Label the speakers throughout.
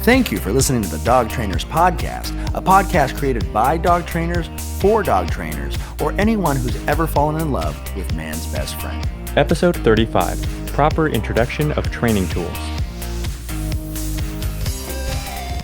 Speaker 1: Thank you for listening to the Dog Trainers Podcast, a podcast created by dog trainers for dog trainers, or anyone who's ever fallen in love with man's best friend.
Speaker 2: Episode 35, Proper Introduction of Training Tools.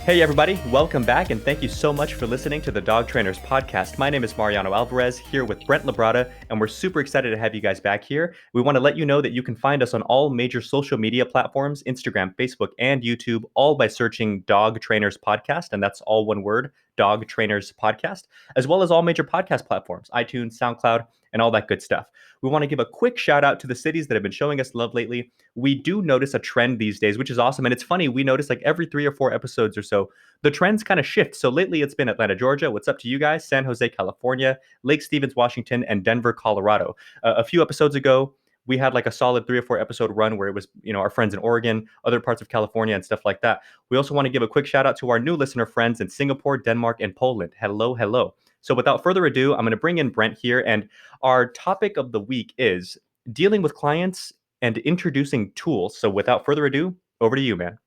Speaker 2: Hey everybody, welcome back and thank you so much for listening to the Dog Trainers Podcast. My name is Mariano Alvarez here with Brent Labrada, and we're super excited to have you guys back here. We want to let you know that you can find us on all major social media platforms, Instagram, Facebook, and YouTube, all by searching Dog Trainers Podcast, and that's all one word, Dog Trainers Podcast, as well as all major podcast platforms, iTunes, SoundCloud, and all that good stuff. We want to give a quick shout out to the cities that have been showing us love lately. We do notice a trend these days, which is awesome. And it's funny, we notice like every 3 or 4 episodes or so, the trends kind of shift. So lately it's been Atlanta, Georgia. What's up to you guys? San Jose, California, Lake Stevens, Washington, and Denver, Colorado. A few episodes ago, we had like a solid 3 or 4 episode run where it was, our friends in Oregon, other parts of California and stuff like that. We also want to give a quick shout out to our new listener friends in Singapore, Denmark, and Poland. Hello, hello. So without further ado, I'm going to bring in Brent here. And our topic of the week is dealing with clients and introducing tools. So without further ado, over to you, man.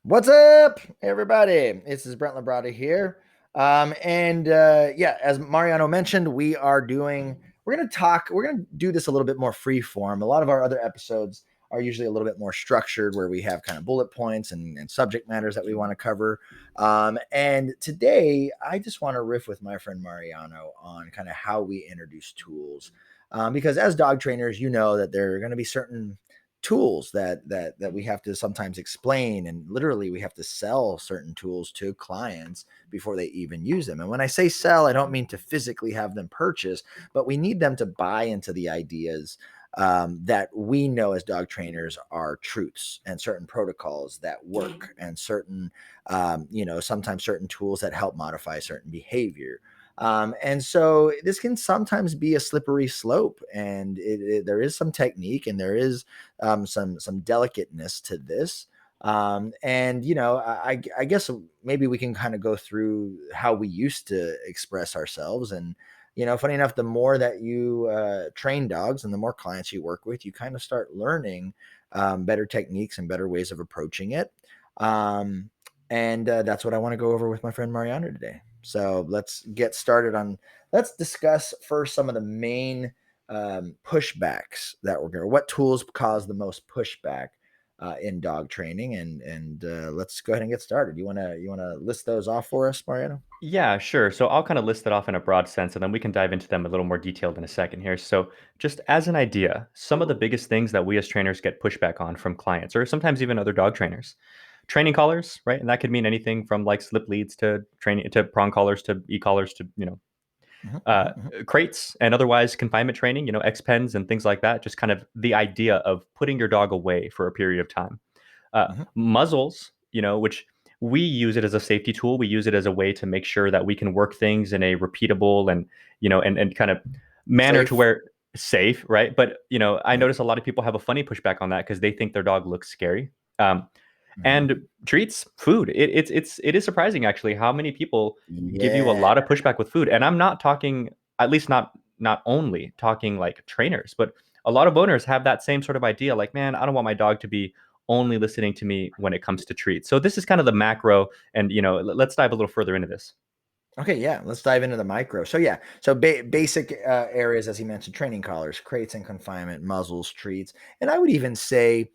Speaker 1: What's up, everybody? This is Brent Labrada here. As Mariano mentioned, we're going to do this a little bit more free form. A lot of our other episodes are usually a little bit more structured, where we have kind of bullet points and subject matters that we want to cover. And today I just want to riff with my friend Mariano on kind of how we introduce tools. Because as dog trainers, you know that there are going to be certain tools that we have to sometimes explain, and literally we have to sell certain tools to clients before they even use them. And when I say sell, I don't mean to physically have them purchase, but we need them to buy into the ideas that we know as dog trainers are truths and certain protocols that work, and certain sometimes certain tools that help modify certain behavior. And so this can sometimes be a slippery slope, and there is some technique, and there is some delicateness to this. I guess maybe we can kind of go through how we used to express ourselves. And, funny enough, the more that you train dogs and the more clients you work with, you kind of start learning better techniques and better ways of approaching it. That's what I want to go over with my friend Mariano today. So let's get started let's discuss first some of the main pushbacks that what tools cause the most pushback in dog training, and let's go ahead and get started. You want to list those off for us, Mariano?
Speaker 2: Yeah, sure. So I'll kind of list it off in a broad sense, and then we can dive into them a little more detailed in a second here. So just as an idea, some of the biggest things that we as trainers get pushback on from clients, or sometimes even other dog trainers. Training collars, right? And that could mean anything from like slip leads to training to prong collars to e-collars to, crates and otherwise confinement training, X pens and things like that. Just kind of the idea of putting your dog away for a period of time. Muzzles, which we use it as a safety tool. We use it as a way to make sure that we can work things in a repeatable and, and kind of manner
Speaker 1: Safe.
Speaker 2: to where safe, right? But, I notice a lot of people have a funny pushback on that because they think their dog looks scary. And treats, food. It is surprising actually how many people give you a lot of pushback with food. And I'm not talking, at least not only talking like trainers, but a lot of owners have that same sort of idea. Like, man, I don't want my dog to be only listening to me when it comes to treats. So this is kind of the macro, and let's dive a little further into this.
Speaker 1: Okay, yeah, let's dive into the micro. So basic areas, as he mentioned: training collars, crates and confinement, muzzles, treats, and I would even say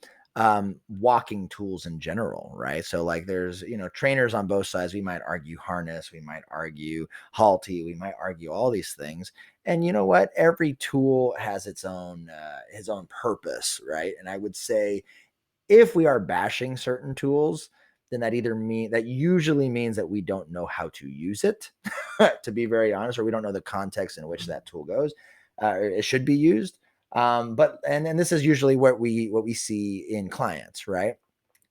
Speaker 1: walking tools in general, right? So like there's, trainers on both sides. We might argue harness, we might argue halty, we might argue all these things. And you know what? Every tool has its own his own purpose, right? And I would say if we are bashing certain tools, then that usually means that we don't know how to use it, to be very honest, or we don't know the context in which that tool goes, it should be used. But this is usually what we see in clients, right?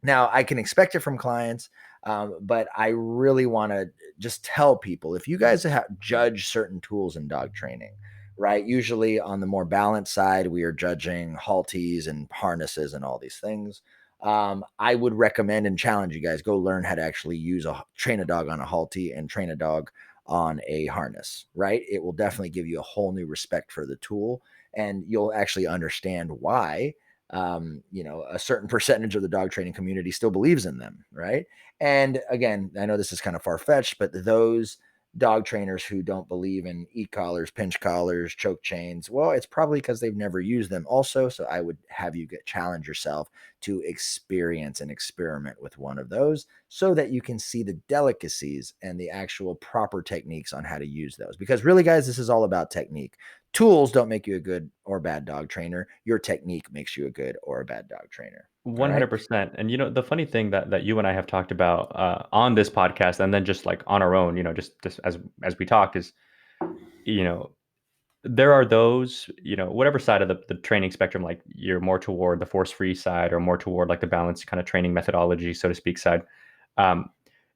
Speaker 1: Now I can expect it from clients, but I really want to just tell people, if you guys judge certain tools in dog training, right? Usually on the more balanced side, we are judging halties and harnesses and all these things. I would recommend and challenge you guys, go learn how to actually train a dog on a halty and train a dog on a harness, right? It will definitely give you a whole new respect for the tool, and you'll actually understand why a certain percentage of the dog training community still believes in them, right? And again, I know this is kind of far fetched, but those dog trainers who don't believe in e-collars, pinch collars, choke chains, well, it's probably because they've never used them also. So I would have you challenge yourself to experience and experiment with one of those so that you can see the delicacies and the actual proper techniques on how to use those. Because really, guys, this is all about technique. Tools don't make you a good or bad dog trainer. Your technique makes you a good or a bad dog trainer. All right.
Speaker 2: 100%. And the funny thing that you and I have talked about on this podcast, and then just like on our own, just as we talk, is you know there are those, whatever side of the training spectrum, like you're more toward the force free side or more toward like the balanced kind of training methodology, so to speak, side. Um,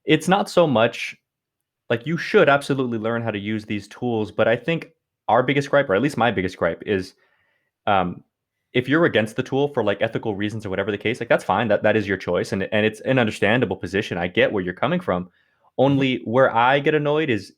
Speaker 2: it's not so much like you should absolutely learn how to use these tools, but I think our biggest gripe, or at least my biggest gripe, is um, if you're against the tool for like ethical reasons or whatever the case, like that's fine. That is your choice, and it's an understandable position. I get where you're coming from.
Speaker 1: Mhm.
Speaker 2: Only where I get annoyed is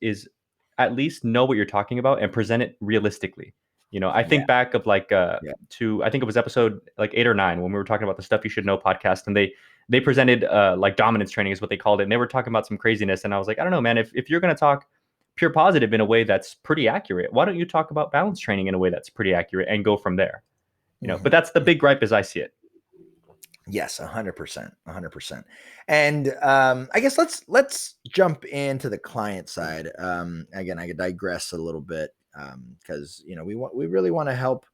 Speaker 2: at least know what you're talking about and present it realistically. I
Speaker 1: Yeah.
Speaker 2: think back of like
Speaker 1: Yeah.
Speaker 2: to I think it was episode like 8 or 9 when we were talking about the stuff you should know podcast, and they presented like dominance training is what they called it, and they were talking about some craziness, and I was like, I don't know, man, if you're gonna talk pure positive in a way that's pretty accurate, why don't you talk about balance training in a way that's pretty accurate and go from there? But
Speaker 1: Mhm.
Speaker 2: that's the big gripe as I see it.
Speaker 1: Yes, 100%, 100%. And I guess let's jump into the client side. Again, I could digress a little bit because we really want to help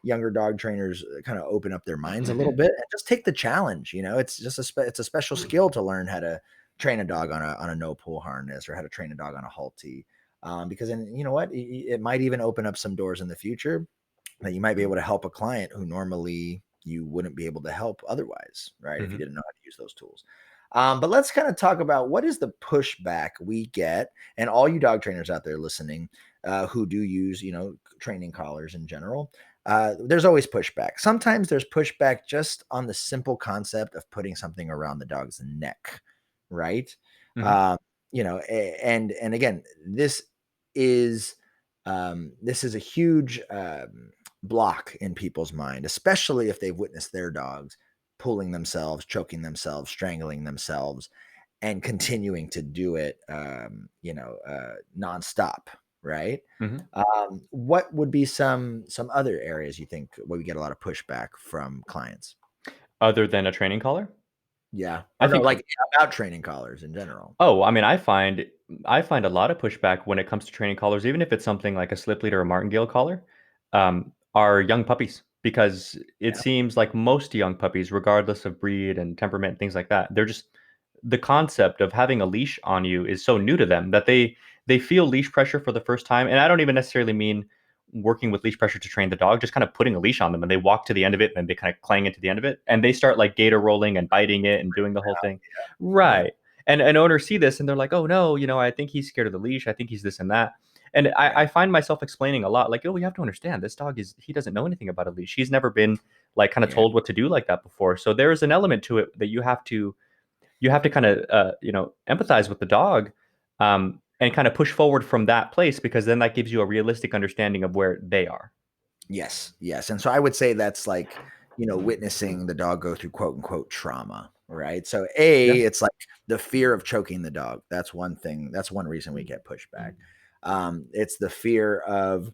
Speaker 1: younger dog trainers kind of open up their minds a little bit and just take the challenge. It's just it's a special skill to learn how to train a dog on a no pull harness or how to train a dog on a halty. Because then you know what, it might even open up some doors in the future that you might be able to help a client who normally you wouldn't be able to help otherwise, right? If you
Speaker 2: Hmm.
Speaker 1: didn't know how to use those tools. But let's kind of talk about what is the pushback we get, and all you dog trainers out there listening who do use, training collars in general. There's always pushback. Sometimes there's pushback just on the simple concept of putting something around the dog's neck, right?
Speaker 2: Hmm.
Speaker 1: Um, and again, is this is a huge block in people's mind, especially if they've witnessed their dogs pulling themselves, choking themselves, strangling themselves, and continuing to do it, nonstop, right?
Speaker 2: Hmm.
Speaker 1: What would be some other areas you think where we get a lot of pushback from clients?
Speaker 2: Other than a training collar,
Speaker 1: Yeah,
Speaker 2: I
Speaker 1: or no,
Speaker 2: think.
Speaker 1: like about training collars in general.
Speaker 2: Oh, I mean, I find a lot of pushback when it comes to training collars, even if it's something like a slip lead or a martingale collar, are young puppies, because it
Speaker 1: Yeah,
Speaker 2: seems like most young puppies, regardless of breed and temperament, things like that, they're just the concept of having a leash on you is so new to them that they feel leash pressure for the first time. And I don't even necessarily mean working with leash pressure to train the dog, just kind of putting a leash on them, and they walk to the end of it and then they kind of clang into the end of it and they start like gator rolling and biting it and doing the whole thing.
Speaker 1: yeah,
Speaker 2: Right. And owners see this and they're like, oh no, I think he's scared of the leash. I think he's this and that. And I,
Speaker 1: yeah,
Speaker 2: I find myself explaining a lot, like, oh, you have to understand this dog he doesn't know anything about a leash. He's never been like kind of
Speaker 1: yeah.
Speaker 2: told what to do like that before. So there is an element to it that you have to kind of empathize with the dog, and kind of push forward from that place, because then that gives you a realistic understanding of where they are.
Speaker 1: Yes, yes. And so I would say that's like, witnessing the dog go through quote unquote trauma, right? So
Speaker 2: Yeah.
Speaker 1: it's like the fear of choking the dog. That's one thing. That's one reason we get pushback. It's the fear of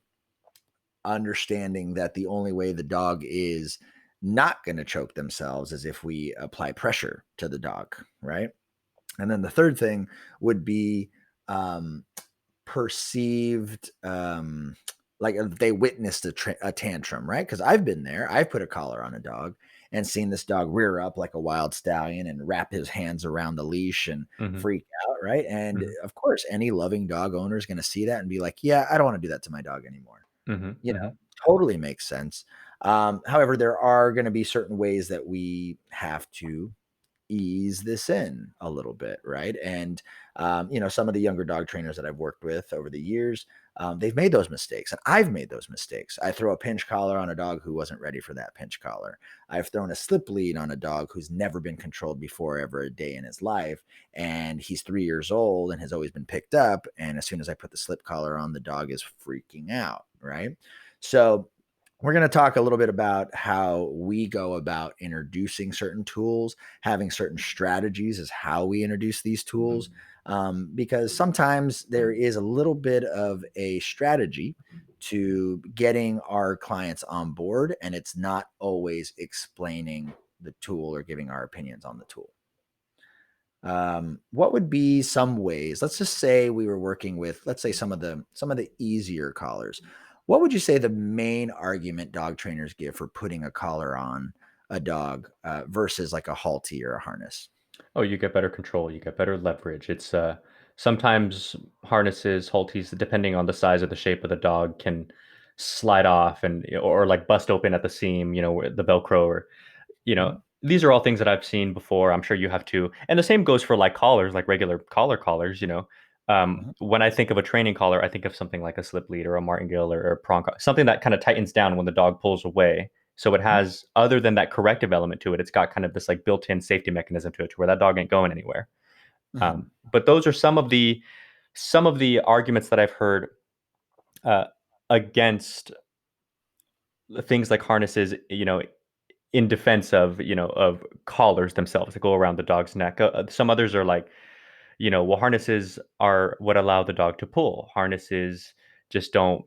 Speaker 1: understanding that the only way the dog is not going to choke themselves is if we apply pressure to the dog, right? And then the third thing would be um, perceived like if they witnessed a tantrum, right? Because I've been there. I've put a collar on a dog and seen this dog rear up like a wild stallion and wrap his hands around the leash and
Speaker 2: Hmm.
Speaker 1: freak out, right? And
Speaker 2: Hmm.
Speaker 1: of course, any loving dog owner is going to see that and be like, "Yeah, I don't want to do that to my dog anymore."
Speaker 2: Hmm.
Speaker 1: You
Speaker 2: Hmm.
Speaker 1: know, totally makes sense. However, there are going to be certain ways that we have to ease this in a little bit, right? And some of the younger dog trainers that I've worked with over the years, they've made those mistakes, and I've made those mistakes. I throw a pinch collar on a dog who wasn't ready for that pinch collar. I've thrown a slip lead on a dog who's never been controlled before ever a day in his life, and he's 3 years old and has always been picked up. And as soon as I put the slip collar on, the dog is freaking out, right? So We're going to talk a little bit about how we go about introducing certain tools, having certain strategies as how we introduce these tools, because sometimes there is a little bit of a strategy to getting our clients on board, and it's not always explaining the tool or giving our opinions on the tool. What would be some ways? Let's just say we were working with, let's say some of the easier collars. What would you say the main argument dog trainers give for putting a collar on a dog versus like a halty or a harness?
Speaker 2: Oh, you get better control, you get better leverage. It's sometimes harnesses, halties, depending on the size or the shape of the dog, can slide off and or like bust open at the seam, where the Velcro or
Speaker 1: Mhm,
Speaker 2: these are all things that I've seen before. I'm sure you have too. And the same goes for like collars, like regular collars.
Speaker 1: mhm,
Speaker 2: When I think of a training collar, I think of something like a slip lead or a martingale or a prong, something that kind of tightens down when the dog pulls away. So it
Speaker 1: mhm,
Speaker 2: has, other than that corrective element to it, it's got kind of this like built-in safety mechanism to it, to where that dog ain't going anywhere.
Speaker 1: mhm.
Speaker 2: But those are some of the arguments that I've heard uh, against things like harnesses. In defense of collars themselves that go around the dog's neck. Some others are like, well, harnesses are what allow the dog to pull. Harnesses just don't,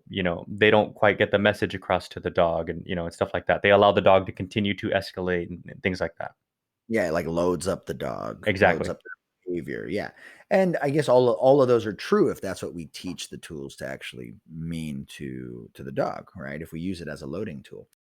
Speaker 2: they don't quite get the message across to the dog, and stuff like that. They allow the dog to continue to escalate and things like that.
Speaker 1: Yeah, it like loads up the dog, loads
Speaker 2: Exactly.
Speaker 1: up their behavior. Yeah, and I guess all of those are true if that's what we teach the tools to actually mean to the dog, right? If we use it as a loading tool.